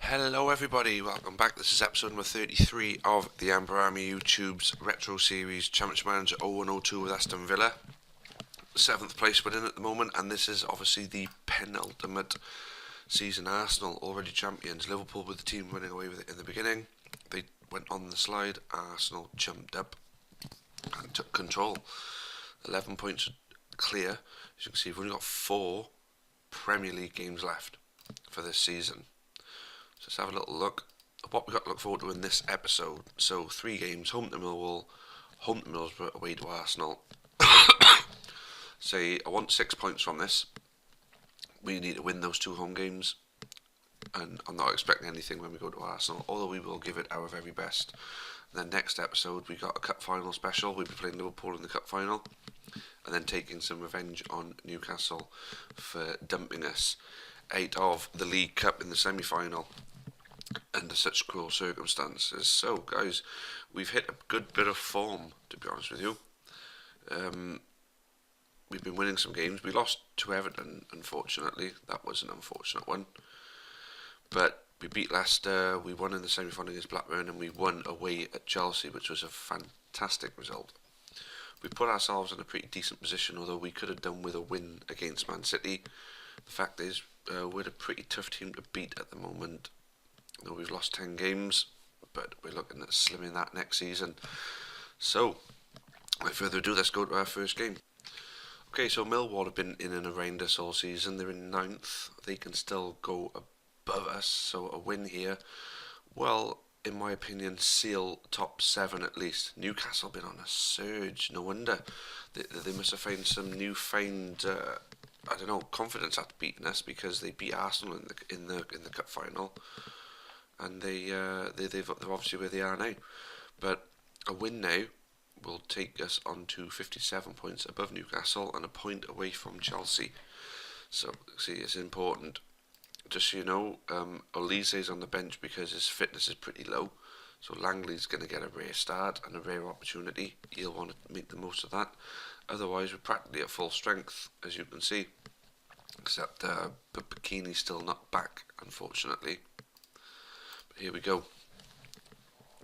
Hello everybody, welcome back. This is episode number 33 of the Amber Army YouTube's Retro Series Championship Manager 0102 with Aston Villa. 7th place we're in at the moment, and this is obviously the penultimate season. Arsenal already champions. Liverpool with the team running away with it in the beginning. They went on the slide. Arsenal jumped up and took control. 11 points clear. As you can see, we've only got 4 Premier League games left for this season. So let's have a little look at what we've got to look forward to in this episode. So 3 games: home to Millwall, home to Middlesbrough, away to Arsenal. Say I want 6 points from this. We need to win those 2 home games, and I'm not expecting anything when we go to Arsenal, although we will give it our very best. And then next episode we got a cup final special. We'll be playing Liverpool in the cup final, and then taking some revenge on Newcastle for dumping us out of the League Cup in the semi-final under such cruel circumstances. So guys, we've hit a good bit of form, to be honest with you. We've been winning some games. We lost to Everton, unfortunately. That was an unfortunate one. But we beat Leicester, we won in the semi-final against Blackburn, and we won away at Chelsea, which was a fantastic result. We put ourselves in a pretty decent position, although we could have done with a win against Man City. The fact is, we're a pretty tough team to beat at the moment. Though we've lost 10 games, but we're looking at slimming that next season. So, without further ado, let's go to our first game. Okay, so Millwall have been in and around us all season. They're in 9th. They can still go above us, so a win here, well, in my opinion, seal top 7 at least. Newcastle have been on a surge. No wonder. They must have found some newfound I don't know, confidence after beating us, because they beat Arsenal in the cup final, and they're obviously where they are now. But a win now will take us on to 57 points above Newcastle and a point away from Chelsea. So see, it's important. Just so you know, Olise's on the bench because his fitness is pretty low. So Langley's going to get a rare start and a rare opportunity. He'll want to make the most of that. Otherwise, we're practically at full strength, as you can see. Except Bikini's still not back, unfortunately. But here we go.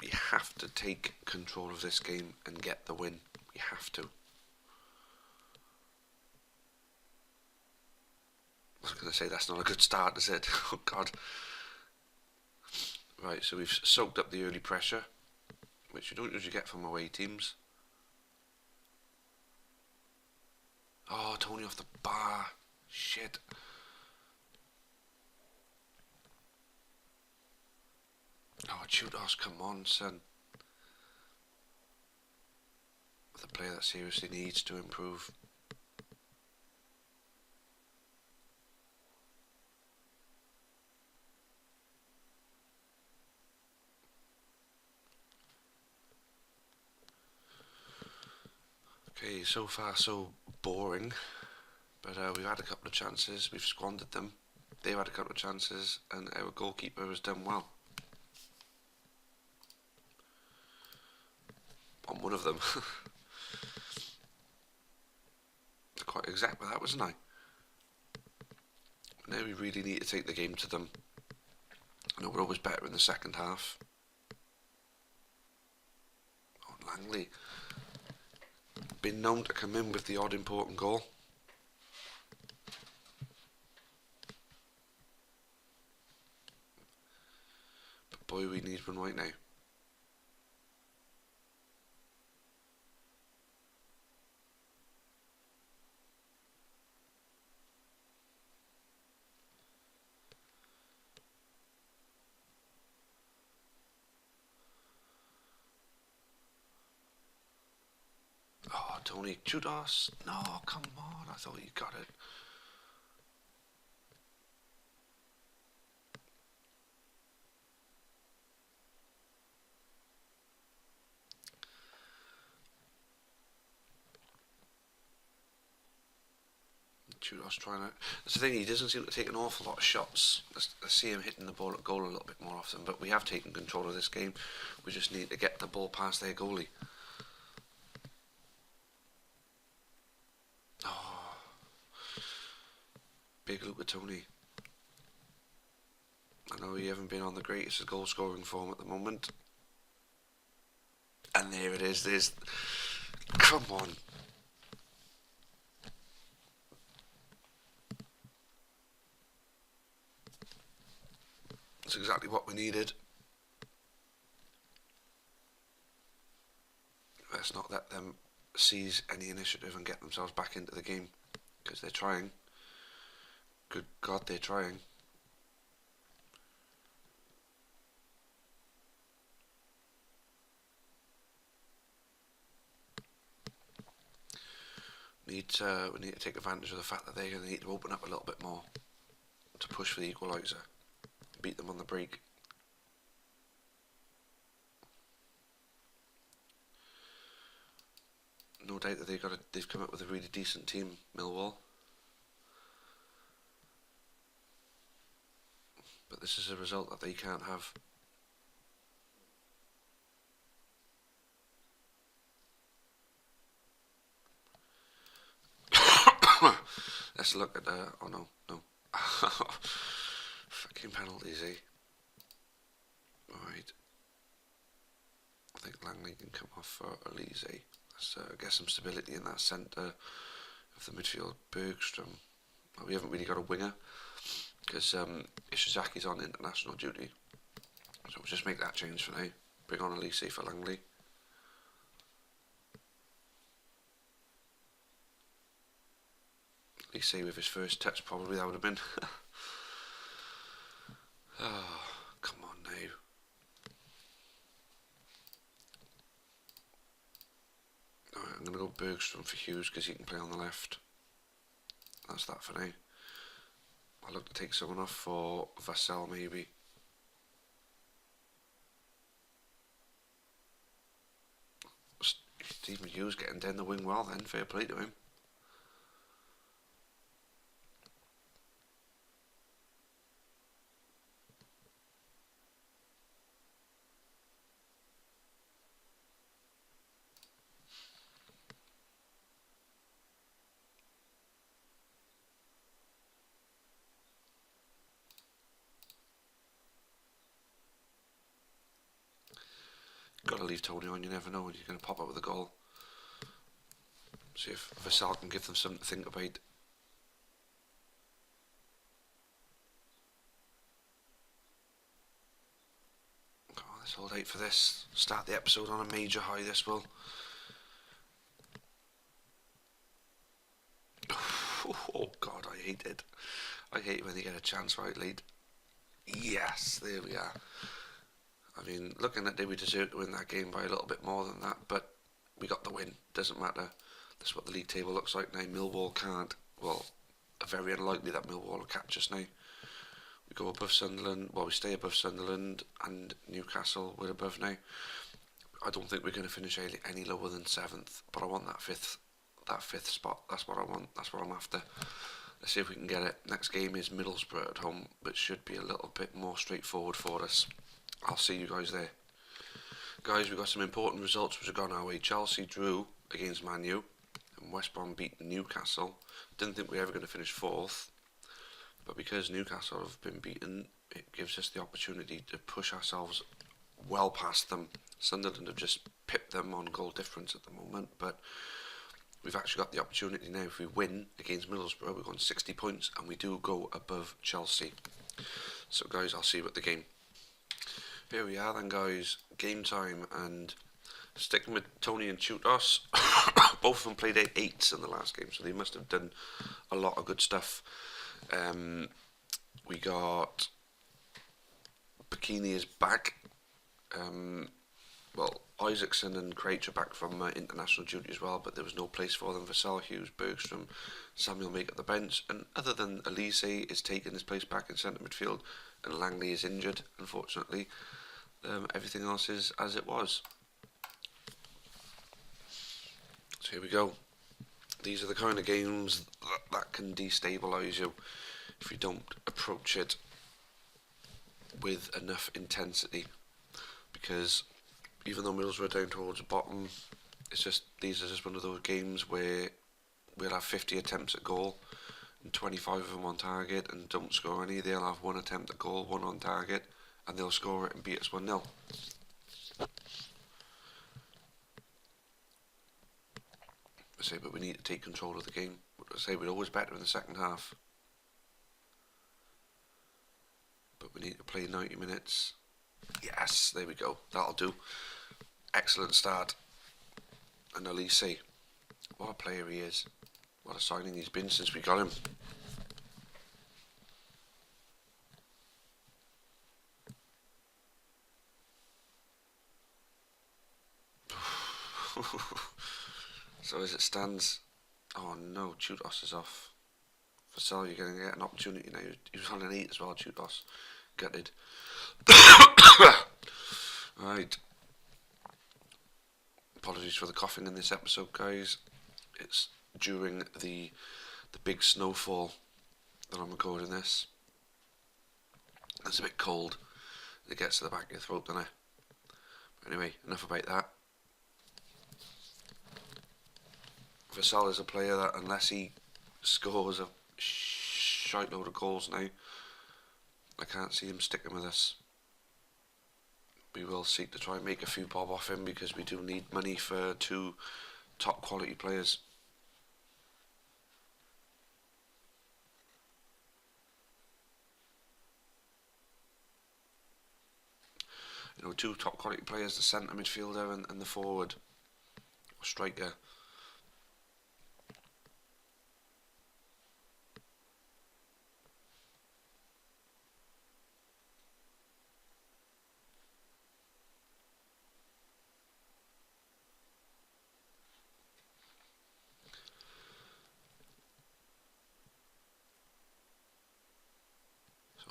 We have to take control of this game and get the win. We have to. I was going to say that's not a good start, is it? Oh God. Right, so we've soaked up the early pressure, which you don't usually get from away teams. Oh, Tony off the bar. Shit. Oh, Chudos, come on, son. The player that seriously needs to improve. Okay, so far so boring, but we've had a couple of chances, we've squandered them. They've had a couple of chances, and our goalkeeper has done well on one of them. Quite exact with that, wasn't I? Now we really need to take the game to them. I know we're always better in the second half. Oh, Langley. Been known to come in with the odd important goal. But boy, we need one right now. Oh, Tony Chudos. No, come on. I thought you got it. Chudos trying to. That's the thing, he doesn't seem to take an awful lot of shots. I see him hitting the ball at goal a little bit more often, but we have taken control of this game. We just need to get the ball past their goalie. Oh, big look at Tony. I know you haven't been on the greatest goal scoring form at the moment. And there it is. Come on. That's exactly what we needed. Let's not let them seize any initiative and get themselves back into the game, because they're trying. Good God, they're trying. We need to take advantage of the fact that they're going to need to open up a little bit more to push for the equaliser. Beat them on the break. No doubt that they've come up with a really decent team, Millwall. But this is a result that they can't have. Let's look at oh no. Fucking penalties, eh? Alright. I think Langley can come off for Elise. Let's get some stability in that centre of the midfield. Bergstrom. Well, we haven't really got a winger because Ishizaki's on international duty. So we'll just make that change for now. Bring on Elise for Langley. Elise with his first touch, probably that would have been. Oh, come on now. Alright, I'm going to go Bergstrom for Hughes because he can play on the left. That's that for now. I'll look to take someone off for Vassell maybe. Stephen Hughes getting down the wing well then, fair play to him. Gotta leave Tony on, you never know when you're going to pop up with a goal. See if Vassell can give them something to think about. Oh, let's hold out for this. Start the episode on a major high, this will. Oh God, I hate it. I hate when they get a chance right lead. Yes, there we are. I mean, looking at it, we deserved to win that game by a little bit more than that, but we got the win. Doesn't matter. That's what the league table looks like now. Millwall can't. Well, very unlikely that Millwall will catch us now. We go above Sunderland. Well, we stay above Sunderland and Newcastle. We're above now. I don't think we're going to finish any lower than 7th, but I want that fifth spot. That's what I want. That's what I'm after. Let's see if we can get it. Next game is Middlesbrough at home, which should be a little bit more straightforward for us. I'll see you guys there. Guys, we've got some important results which have gone our way. Chelsea drew against Man U, and West Brom beat Newcastle. Didn't think we were ever going to finish 4th, but because Newcastle have been beaten, it gives us the opportunity to push ourselves well past them. Sunderland have just pipped them on goal difference at the moment, but we've actually got the opportunity now. If we win against Middlesbrough, we've got 60 points, and we do go above Chelsea. So guys, I'll see you at the game. Here we are then, guys. Game time, and sticking with Tony and Chutos, both of them played 8s in the last game, so they must have done a lot of good stuff. We got Bikini is back. Well, Isaacson and Craich are back from international duty as well, but there was no place for them. Vassell, Hughes, Bergstrom, Samuel make at the bench, and other than Elise is taking his place back in centre midfield, and Langley is injured, unfortunately. Everything else is as it was. So here we go. These are the kind of games that can destabilise you if you don't approach it with enough intensity, because even though Middlesbrough are down towards the bottom, these are just one of those games where we'll have 50 attempts at goal and 25 of them on target and don't score any, they'll have one attempt at goal, one on target, and they'll score it and beat us 1-0. I say, but we need to take control of the game. I say we're always better in the second half, but we need to play 90 minutes. Yes, there we go. That'll do. Excellent start. And Elise, what a player he is. What a signing he's been since we got him. So as it stands, oh no, Chudos is off. Vassal, you're going to get an opportunity now. He was on an 8 as well, Chudos. Gutted. Right. Apologies for the coughing in this episode, guys. It's during the big snowfall that I'm recording this. It's a bit cold. It gets to the back of your throat, doesn't it? But anyway, enough about that. Vassal is a player that, unless he scores a shite load of goals now, I can't see him sticking with us. We will seek to try and make a few bob off him because we do need money for 2 top quality players. You know, 2 top quality players, the centre midfielder and the forward or striker.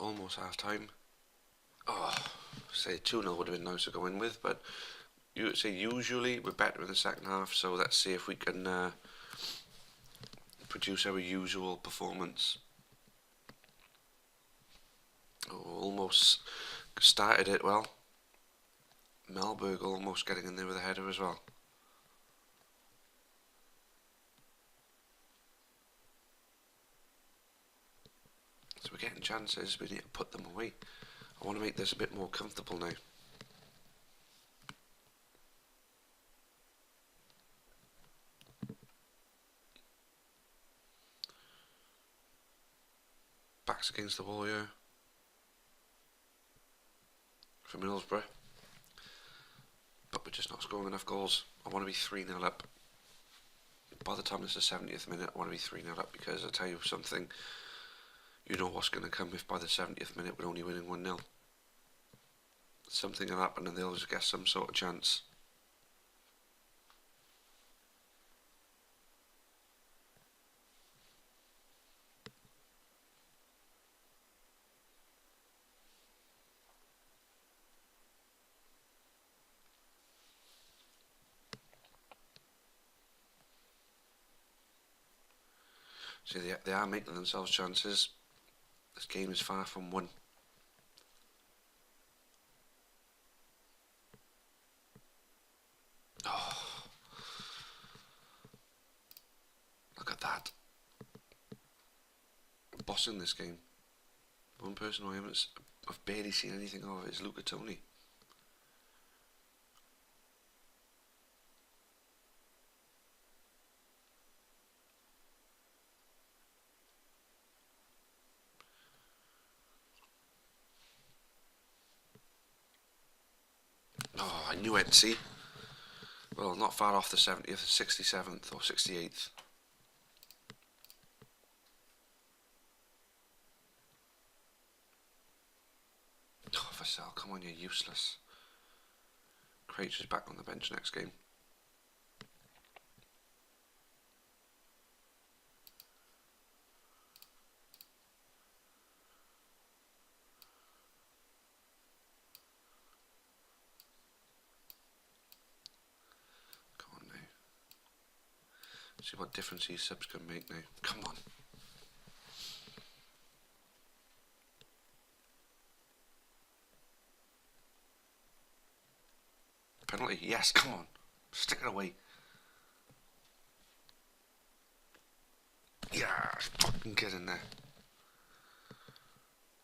Almost half time. Oh, say 2-0 would have been nice to go in with, but you say usually we're better in the second half, so let's see if we can produce our usual performance. Oh, almost started it well. Melberg almost getting in there with a header as well. So we're getting chances, we need to put them away. I want to make this a bit more comfortable now. Backs against the wall here. For Middlesbrough. But we're just not scoring enough goals. I want to be 3-0 up. By the time it's the 70th minute, I want to be 3-0 up because I tell you something, you know what's going to come if by the 70th minute we're only winning 1-0. Something will happen and they'll just get some sort of chance. See, they are making themselves chances. This game is far from won. Oh, look at that. Bossing this game. One person I've barely seen anything of is Luca Toni. Oh, I knew it, see? Well, not far off the 70th, 67th or 68th. Oh, Vassal, come on, you're useless. Craig is back on the bench next game. See what difference these subs can make now. Come on. Penalty, yes, come on. Stick it away. Yeah, fucking get in there.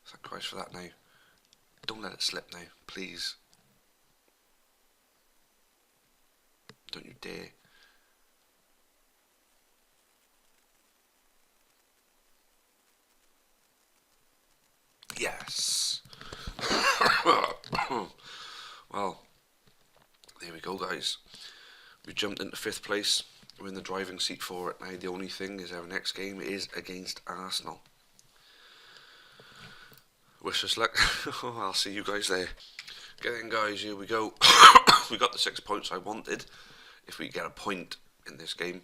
Thank Christ for that now. Don't let it slip now, please. Don't you dare. Yes. Well, there we go, guys. We jumped into 5th place. We're in the driving seat for it now. The only thing is our next game is against Arsenal. Wish us luck. I'll see you guys there. Get in, guys. Here we go. We got the 6 points I wanted. If we get a point in this game,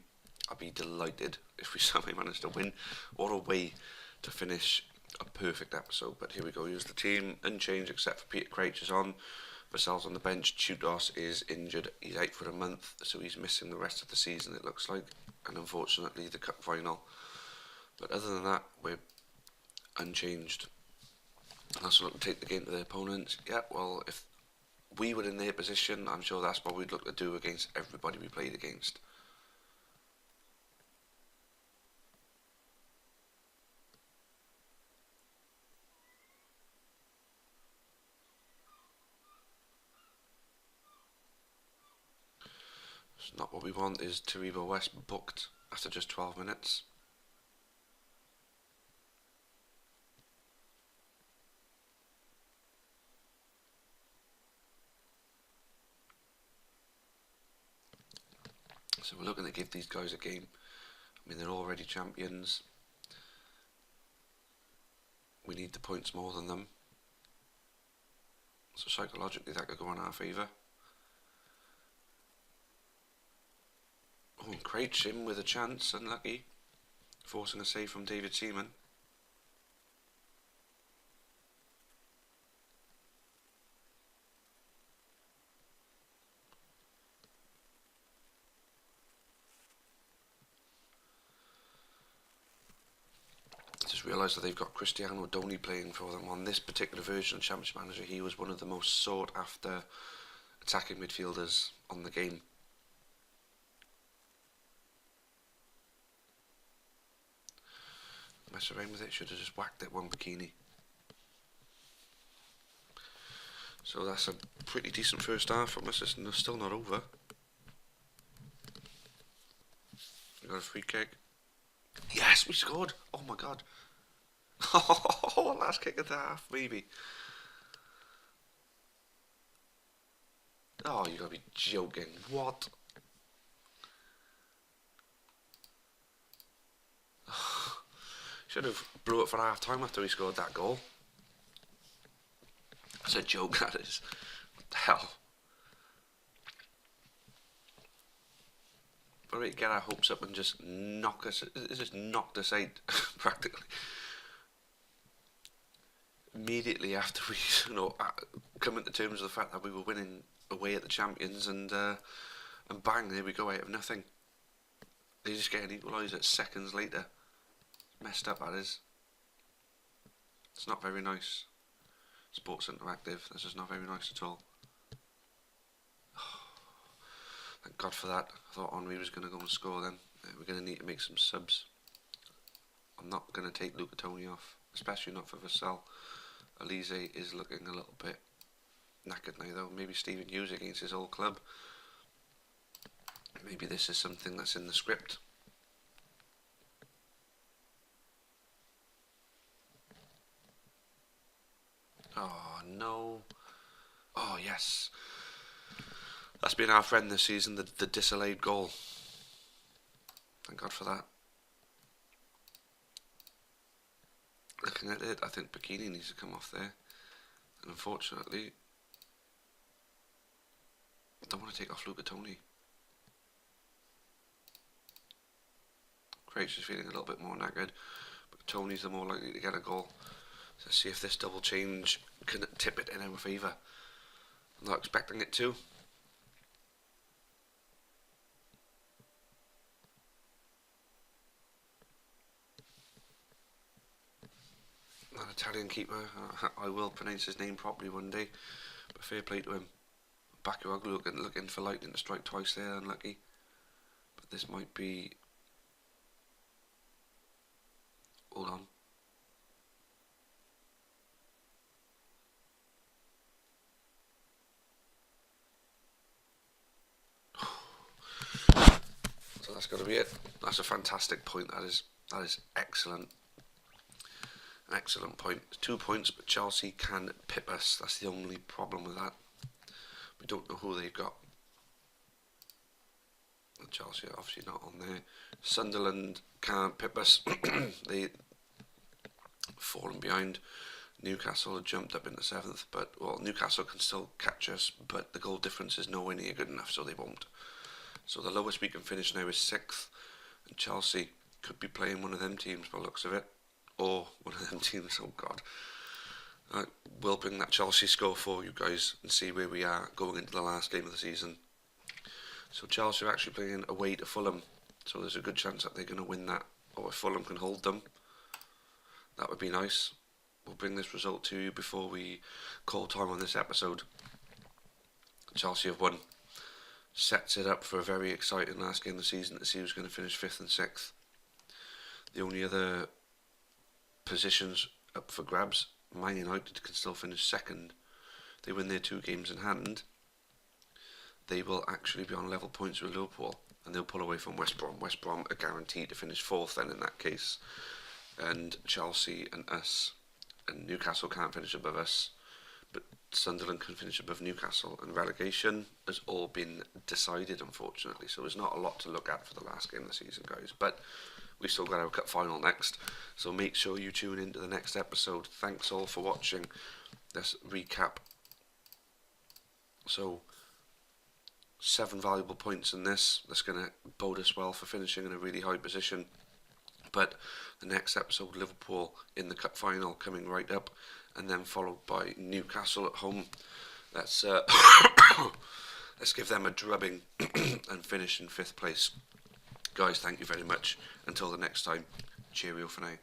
I'll be delighted if we somehow manage to win. What a way to finish a perfect episode. But here we go. Here's the team. Unchanged except for Peter Crouch is on. Vassell's on the bench. Chudos is injured. He's out for a month, so he's missing the rest of the season, it looks like. And unfortunately, the cup final. But other than that, we're unchanged. That's what we'll take the game to the opponents. Yeah, well, if we were in their position, I'm sure that's what we'd look to do against everybody we played against. It's not what we want. Is Taribo West booked after just 12 minutes? So we're looking to give these guys a game. I mean, they're already champions. We need the points more than them. So psychologically that could go in our favour. Oh, and Crouch in with a chance, unlucky. Forcing a save from David Seaman. Just realised that they've got Cristiano Doni playing for them on this particular version of Championship Manager. He was one of the most sought after attacking midfielders on the game. Mess around with it, should have just whacked it one bikini. So that's a pretty decent first half from us. It's still not over. We got a free kick. Yes, we scored. Oh my god. Oh, last kick of the half, maybe. Oh, you gotta be joking. What? Should have blew it for half time after he scored that goal. That's a joke, that is. What the hell? But we get our hopes up and just knock us. It just knocked us out, practically. Immediately after we, come to terms with the fact that we were winning away at the champions, and bang, there we go, out of nothing. They just get an equaliser seconds later. Messed up, that is. It's not very nice. Sports Interactive, this is not very nice at all. Thank God for that. I thought Henry was going to go and score then. We're going to need to make some subs. I'm not going to take Luca Toni off, especially not for Vassell. Elise is looking a little bit knackered now though. Maybe Stephen Hughes against his old club. Maybe this is something that's in the script. Oh no. Oh yes. That's been our friend this season, the disallowed goal. Thank God for that. Looking at it, I think Bikini needs to come off there. And unfortunately, I don't want to take off Luca Toni. Crouch is feeling a little bit more knackered, but Tony's the more likely to get a goal. So let's see if this double change can tip it in our favour. I'm not expecting it to. An Italian keeper, I will pronounce his name properly one day, but fair play to him. Bakiroglu looking for lightning to strike twice there, unlucky. But this might be... hold on. So that's got to be it. That's a fantastic point. That is excellent. An excellent point. 2 points, but Chelsea can pip us. That's the only problem with that. We don't know who they've got. Chelsea are obviously not on there. Sunderland can't pip us. They fallen behind. Newcastle have jumped up into 7th, but well, Newcastle can still catch us, but the goal difference is nowhere near good enough, so they won't. So the lowest we can finish now is 6th, and Chelsea could be playing one of them teams by the looks of it, or one of them teams. Oh God. We'll bring that Chelsea score for you guys and see where we are going into the last game of the season. So Chelsea are actually playing away to Fulham, so there's a good chance that they're going to win that, or if Fulham can hold them, that would be nice. We'll bring this result to you before we call time on this episode. Chelsea have won. Sets it up for a very exciting last game of the season to see who's going to finish 5th and 6th. The only other positions up for grabs, Man United can still finish 2nd. They win their 2 games in hand. They will actually be on level points with Liverpool, and they'll pull away from West Brom. West Brom are guaranteed to finish 4th then in that case. And Chelsea and us and Newcastle can't finish above us, but Sunderland can finish above Newcastle, and relegation has all been decided, unfortunately, so there's not a lot to look at for the last game of the season, guys, but we still got our cup final next, so make sure you tune into the next episode. Thanks all for watching. Let's recap. So 7 valuable points in this. That's going to bode us well for finishing in a really high position. But the next episode, Liverpool in the cup final coming right up, and then followed by Newcastle at home. Let's let's give them a drubbing and finish in 5th place. Guys, thank you very much. Until the next time, cheerio for now.